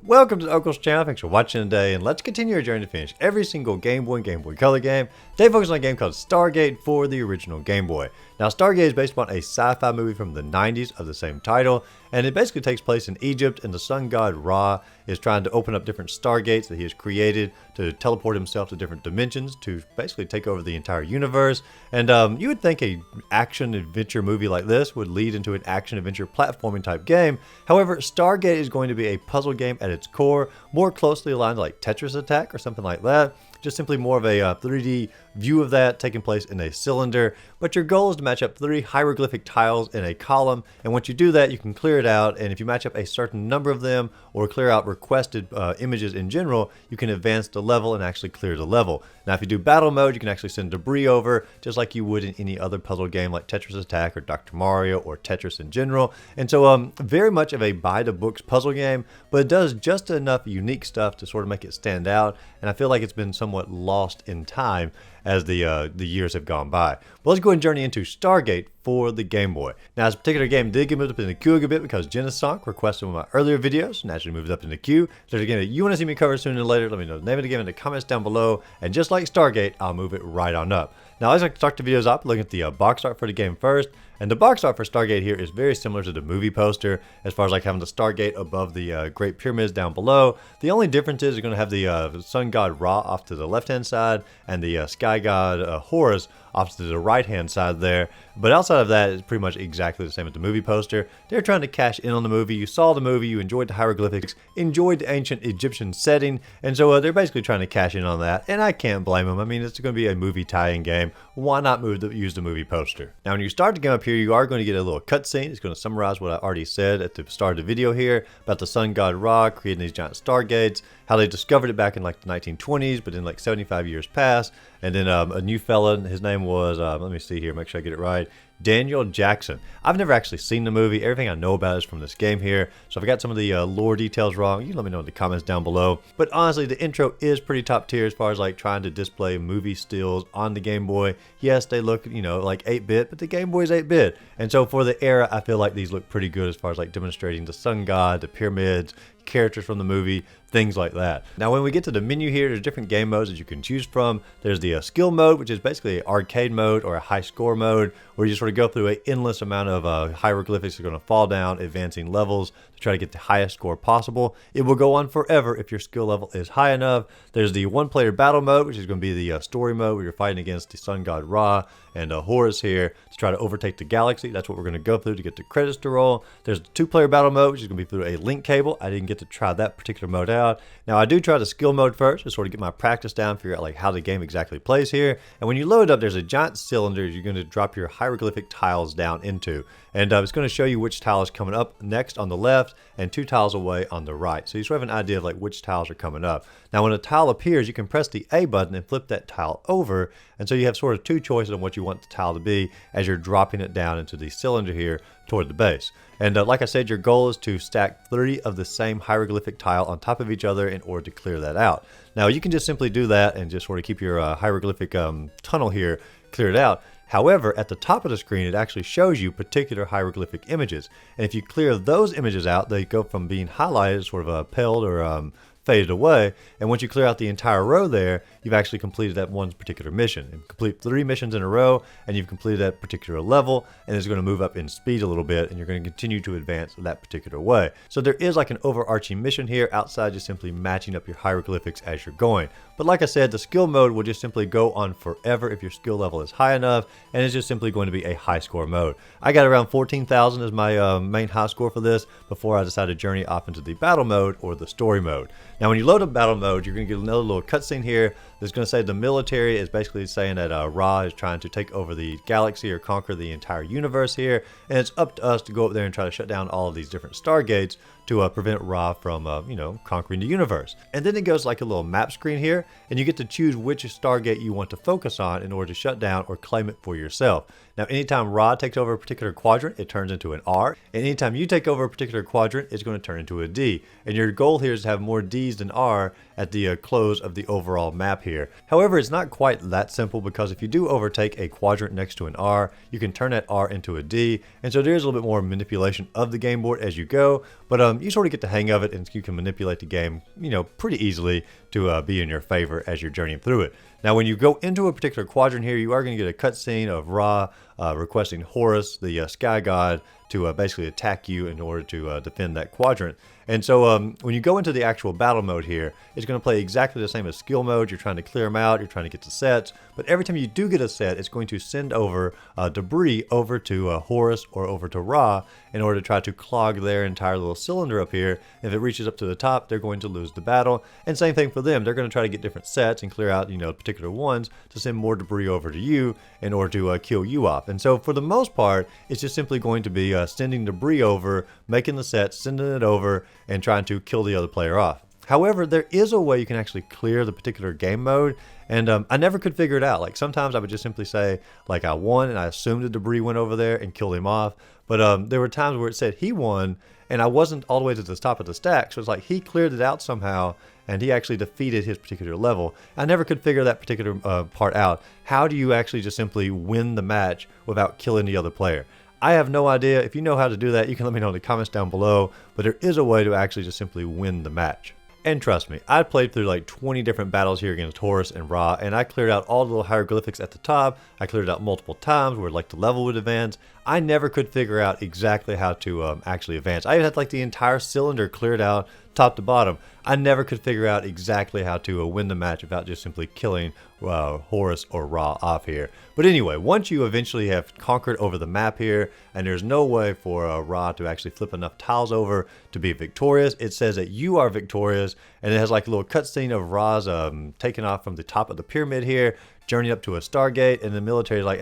Welcome to Uncle's channel. Thanks for watching today, and let's continue our journey to finish every single Game Boy and Game Boy Color game. Today focus on a game called Stargate for the original Game Boy. Now Stargate is based upon a sci-fi movie from the 90s of the same title, and it basically takes place in Egypt, and the sun god Ra is trying to open up different stargates that he has created to teleport himself to different dimensions to basically take over the entire universe. And you would think a action adventure movie like this would lead into an action adventure platforming type game. However, Stargate is going to be a puzzle game at its core, more closely aligned to like Tetris Attack or something like that. Just simply more of a 3D view of that taking place in a cylinder. But your goal is to match up 3 hieroglyphic tiles in a column, and once you do that, you can clear it out, and if you match up a certain number of them or clear out requested images in general, you can advance the level and actually clear the level. Now if you do battle mode, you can actually send debris over just like you would in any other puzzle game like Tetris Attack or Dr. Mario or Tetris in general. And so very much of a by the books puzzle game, but it does just enough unique stuff to sort of make it stand out, and I feel like it's been somewhat lost in time as the years have gone by. Well, let's go ahead and journey into Stargate for the Game Boy. Now, this particular game did get moved up in the queue a bit because Genesonk requested one of my earlier videos, naturally moved up in the queue. If there's a game that you want to see me cover sooner or later, let me know the name of the game in the comments down below, and just like Stargate, I'll move it right on up. Now, I always like to start the videos up looking at the box art for the game first. And the box art for Stargate here is very similar to the movie poster as far as like having the Stargate above the Great Pyramids down below. The only difference is you're going to have the sun god Ra off to the left hand side and the sky god Horus off to the right hand side there. But outside of that, it's pretty much exactly the same as the movie poster. They're trying to cash in on the movie. You saw the movie, you enjoyed the hieroglyphics, enjoyed the ancient Egyptian setting, and so they're basically trying to cash in on that, and I can't blame them. I mean, it's going to be a movie tie-in game. Why not use the movie poster? Now, when you start the game up here, you are going to get a little cutscene. It's going to summarize what I already said at the start of the video here about the sun god Ra creating these giant stargates, how they discovered it back in like the 1920s, but then like 75 years passed, and then a new fella, his name was, let me see here, make sure I get it right, Daniel Jackson. I've never actually seen the movie. Everything I know about is from this game here. So if I got some of the lore details wrong, you can let me know in the comments down below. But honestly, the intro is pretty top tier as far as like trying to display movie stills on the Game Boy. Yes, they look, you know, like 8-bit, but the Game Boy is 8-bit. And so for the era, I feel like these look pretty good as far as like demonstrating the sun god, the pyramids, characters from the movie, things like that. Now when we get to the menu here, there's different game modes that you can choose from. There's the skill mode, which is basically an arcade mode or a high score mode, where you sort of go through an endless amount of hieroglyphics that are going to fall down, advancing levels to try to get the highest score possible. It will go on forever if your skill level is high enough. There's the one-player battle mode, which is going to be the story mode where you're fighting against the sun god Ra and Horus here to try to overtake the galaxy. That's what we're going to go through to get the credits to roll. There's the 2-player battle mode, which is going to be through a link cable. I didn't get to try that particular mode out. Now I do try the skill mode first to sort of get my practice down, figure out like how the game exactly plays here. And when you load up, there's a giant cylinder you're going to drop your hieroglyphic tiles down into. And it's going to show you which tile is coming up next on the left and 2 tiles away on the right. So you sort of have an idea of like which tiles are coming up. Now when a tile appears, you can press the A button and flip that tile over. And so you have sort of 2 choices on what you want the tile to be as you're dropping it down into the cylinder here toward the base. And like I said, your goal is to stack 30 of the same hieroglyphic tile on top of each other in order to clear that out. Now you can just simply do that and just sort of keep your hieroglyphic tunnel here cleared out. However, at the top of the screen, it actually shows you particular hieroglyphic images. And if you clear those images out, they go from being highlighted, sort of paled or faded away. And once you clear out the entire row there, you've actually completed that one particular mission. You complete 3 missions in a row, and you've completed that particular level, and it's going to move up in speed a little bit, and you're going to continue to advance that particular way. So there is like an overarching mission here outside just simply matching up your hieroglyphics as you're going. But like I said, the skill mode will just simply go on forever if your skill level is high enough, and it's just simply going to be a high score mode. I got around 14,000 as my main high score for this before I decided to journey off into the battle mode or the story mode. Now when you load up battle mode, you're going to get another little cutscene here that's going to say the military is basically saying that Ra is trying to take over the galaxy or conquer the entire universe here, and it's up to us to go up there and try to shut down all of these different stargates to prevent Ra from, conquering the universe. And then it goes like a little map screen here, and you get to choose which Stargate you want to focus on in order to shut down or claim it for yourself. Now, anytime Ra takes over a particular quadrant, it turns into an R. And anytime you take over a particular quadrant, it's going to turn into a D. And your goal here is to have more Ds than R at the close of the overall map here. However, it's not quite that simple, because if you do overtake a quadrant next to an R, you can turn that R into a D, and so there's a little bit more manipulation of the game board as you go, but you sort of get the hang of it, and you can manipulate the game, pretty easily to be in your favor as you're journeying through it. Now, when you go into a particular quadrant here, you are going to get a cutscene of Ra requesting Horus, the sky god, to basically attack you in order to defend that quadrant. And so when you go into the actual battle mode here, it's going to play exactly the same as skill mode. You're trying to clear them out, you're trying to get the sets, but every time you do get a set, it's going to send over debris over to Horus or over to Ra in order to try to clog their entire little cylinder up here. If it reaches up to the top, they're going to lose the battle. And same thing for them. They're going to try to get different sets and clear out, particular ones to send more debris over to you in order to kill you off. And so for the most part, it's just simply going to be sending debris over, making the set, sending it over, and trying to kill the other player off. However, there is a way you can actually clear the particular game mode, and I never could figure it out. Like, sometimes I would just simply say, like, I won, and I assumed the debris went over there and killed him off. But there were times where it said he won, and I wasn't all the way to the top of the stack, so it's like he cleared it out somehow, and he actually defeated his particular level. I never could figure that particular part out. How do you actually just simply win the match without killing the other player? I have no idea. If you know how to do that, you can let me know in the comments down below, but there is a way to actually just simply win the match. And trust me, I played through like 20 different battles here against Horus and Ra, and I cleared out all the little hieroglyphics at the top. I cleared it out multiple times where like the level would advance. I never could figure out exactly how to actually advance. I even had like the entire cylinder cleared out top to bottom. I never could figure out exactly how to win the match without just simply killing Horus or Ra off here. But anyway, once you eventually have conquered over the map here, and there's no way for Ra to actually flip enough tiles over to be victorious, it says that you are victorious, and it has like a little cutscene of Ra's taking off from the top of the pyramid here, journey up to a Stargate, and the military is like,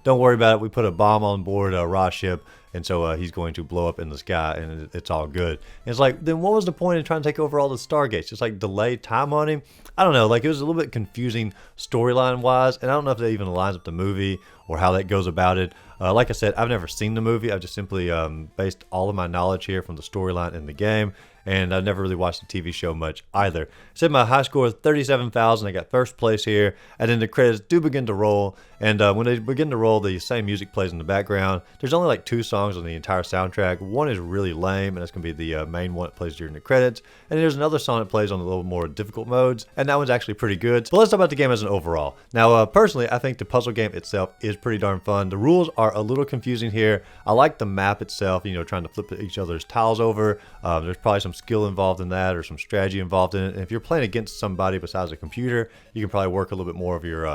don't worry about it. We put a bomb on board Ra's ship, and so he's going to blow up in the sky, and it's all good. And it's like, then what was the point in trying to take over all the Stargates? Just like delay time on him? I don't know. Like, it was a little bit confusing storyline wise, and I don't know if that even aligns with the movie or how that goes about it. Like I said, I've never seen the movie. I've just simply based all of my knowledge here from the storyline in the game, and I've never really watched the TV show much either. I said my high score is 37,000. I got first place here, and then the credits do begin to roll, and when they begin to roll, the same music plays in the background. There's only like 2 songs on the entire soundtrack. One is really lame, and that's going to be the main one that plays during the credits, and there's another song that plays on the little more difficult modes, and that one's actually pretty good. So let's talk about the game as an overall. Now, personally, I think the puzzle game itself is pretty darn fun. The rules are a little confusing here. I like the map itself, trying to flip each other's tiles over. There's probably some skill involved in that, or some strategy involved in it. And if you're playing against somebody besides a computer, you can probably work a little bit more of your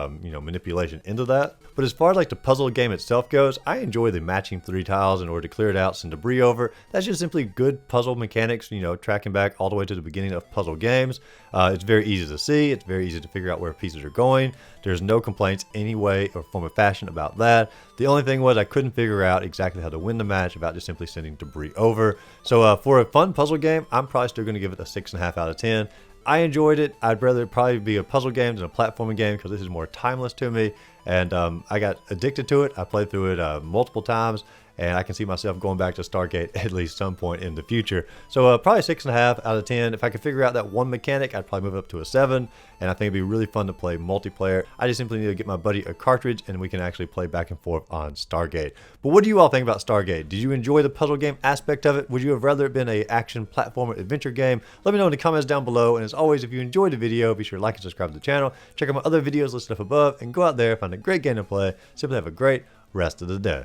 manipulation into that. But as far as like the puzzle game itself goes, I enjoy the matching 3 tiles in order to clear it out, send debris over. That's just simply good puzzle mechanics, tracking back all the way to the beginning of puzzle games. It's very easy to see. It's very easy to figure out where pieces are going. There's no complaints any way or form of fashion about that. The only thing was I couldn't figure out exactly how to win the match without just simply sending debris over. So for a fun puzzle game, I'm probably still going to give it a 6.5 out of 10. I enjoyed it. I'd rather it probably be a puzzle game than a platforming game, because this is more timeless to me, and I got addicted to it. I played through it multiple times, and I can see myself going back to Stargate at least some point in the future. So probably 6.5 out of 10. If I could figure out that one mechanic, I'd probably move up to a 7, and I think it'd be really fun to play multiplayer. I just simply need to get my buddy a cartridge, and we can actually play back and forth on Stargate. But what do you all think about Stargate? Did you enjoy the puzzle game aspect of it? Would you have rather it been a action platformer adventure game? Let me know in the comments down below, and as always, if you enjoyed the video, be sure to like and subscribe to the channel. Check out my other videos listed up above, and go out there, find a great game to play. Simply have a great rest of the day.